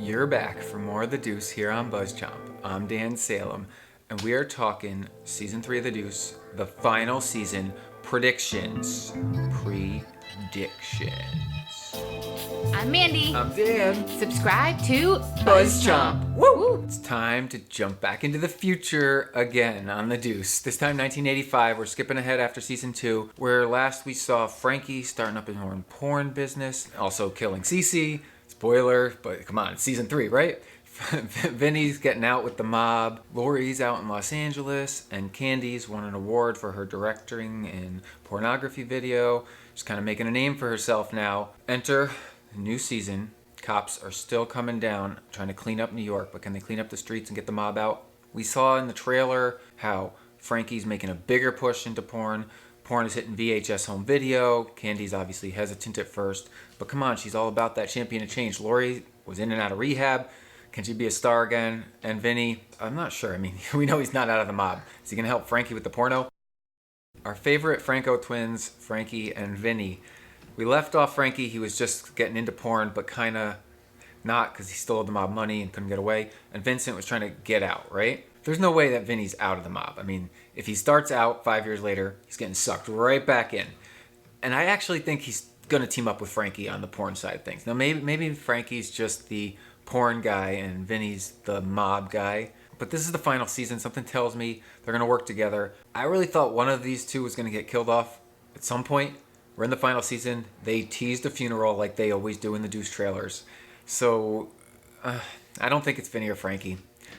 You're back for more of The Deuce here on BuzzChomp. I'm Dan Salem, and we are talking Season 3 of The Deuce, the final season, predictions. I'm Mandy. I'm Dan. Subscribe to BuzzChomp. Woo! It's time to jump back into the future again on The Deuce. This time 1985, we're skipping ahead after Season 2, where last we saw Frankie starting up his own porn business, also killing Cece. Spoiler, but come on, it's Season 3, right? Vinny's getting out with the mob, Lori's out in Los Angeles, and Candy's won an award for her directing in pornography video. She's kind of making a name for herself now. Enter the new season. Cops are still coming down, trying to clean up New York, but can they clean up the streets and get the mob out? We saw in the trailer how Frankie's making a bigger push into porn. Porn is hitting VHS home video. Candy's obviously hesitant at first, but come on, she's all about that champion of change. Lori was in and out of rehab. Can she be a star again? And Vinny, I'm not sure. I mean, we know he's not out of the mob. Is he going to help Frankie with the porno? Our favorite Franco twins, Frankie and Vinny. We left off Frankie. He was just getting into porn, but kind of not because he still owed the mob money and couldn't get away. And Vincent was trying to get out, right? There's no way that Vinny's out of the mob. I mean, if he starts out 5 years later, he's getting sucked right back in. And I actually think he's going to team up with Frankie on the porn side of things. Now, maybe Frankie's just the porn guy and Vinny's the mob guy. But this is the final season. Something tells me they're going to work together. I really thought one of these two was going to get killed off at some point. We're in the final season. They teased a funeral like they always do in the Deuce trailers. So I don't think it's Vinny or Frankie.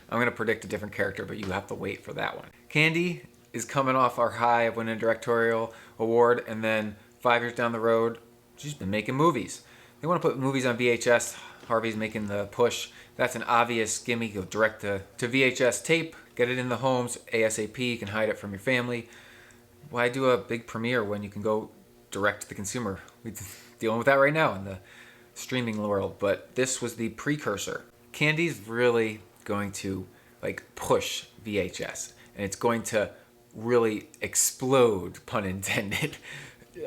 I'm going to predict a different character, but you have to wait for that one. Candy is coming off our high of winning a directorial award, and then 5 years down the road, she's been making movies. They want to put movies on VHS. Harvey's making the push. That's an obvious gimme. Go direct to VHS tape, get it in the homes ASAP. You can hide it from your family. Why do a big premiere when you can go direct to the consumer? We're dealing with that right now in the streaming world, but this was the precursor. Candy's really going to push VHS, and it's going to really explode, pun intended.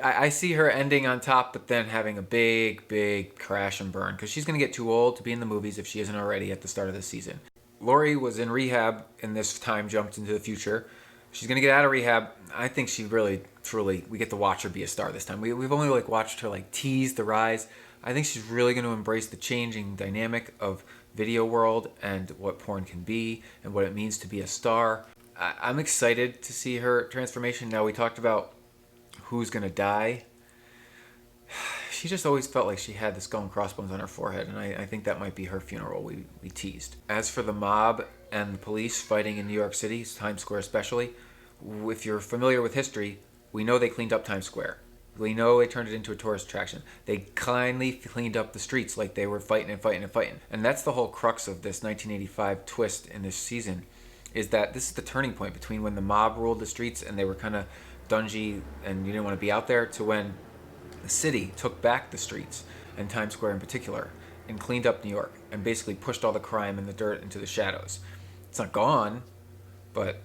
I see her ending on top, but then having a big crash and burn, because she's going to get too old to be in the movies if she isn't already at the start of the season. Lori was in rehab, and this time jumped into the future. She's going to get out of rehab. I think she really, truly, we get to watch her be a star this time. We've only watched her tease the rise. I think she's really going to embrace the changing dynamic of video world and what porn can be and what it means to be a star. I'm excited to see her transformation. Now, we talked about who's going to die. She just always felt like she had the skull and crossbones on her forehead, and I think that might be her funeral we teased. As for the mob and the police fighting in New York City, Times Square especially, if you're familiar with history, we know they cleaned up Times Square. We know they turned it into a tourist attraction. They kindly cleaned up the streets like they were fighting. And that's the whole crux of this 1985 twist in this season, is that this is the turning point between when the mob ruled the streets and they were kind of dungy and you didn't want to be out there, to when the city took back the streets, and Times Square in particular, and cleaned up New York and basically pushed all the crime and the dirt into the shadows. It's not gone, but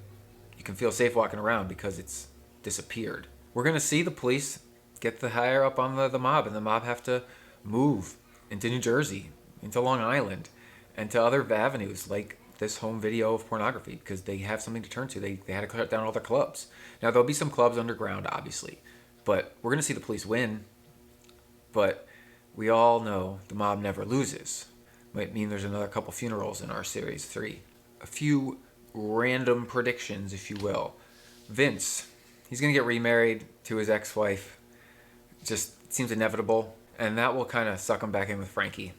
you can feel safe walking around because it's disappeared. We're going to see the police get the higher up on the mob, and the mob have to move into New Jersey, into Long Island, and to other avenues like this home video of pornography, because they have something to turn to. They had to cut down all their clubs. Now, there'll be some clubs underground, obviously, but we're going to see the police win. But we all know the mob never loses. Might mean there's another couple funerals in our Series 3. A few random predictions, if you will. Vince, he's going to get remarried to his ex-wife. Just seems inevitable, and that will kind of suck him back in with Frankie.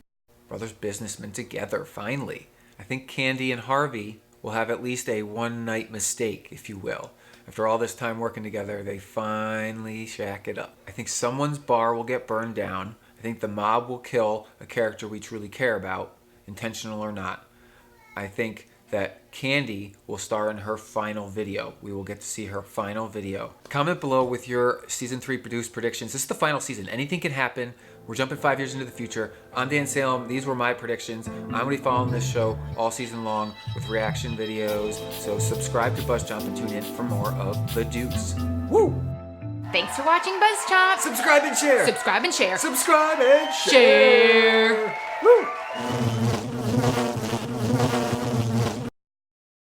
Brothers businessmen together, finally. I think Candy and Harvey will have at least a one-night mistake, if you will. After all this time working together, they finally shack it up. I think someone's bar will get burned down. I think the mob will kill a character we truly care about, intentional or not. I think that Candy will star in her final video. We will get to see her final video. Comment below with your Season 3 produced predictions. This is the final season. Anything can happen. We're jumping 5 years into the future. I'm Dan Salem. These were my predictions. I'm going to be following this show all season long with reaction videos. So subscribe to BuzzChomp and tune in for more of The Deuce. Woo! Thanks for watching BuzzChomp. Subscribe and share. Subscribe and share. Subscribe and share. Share. Woo!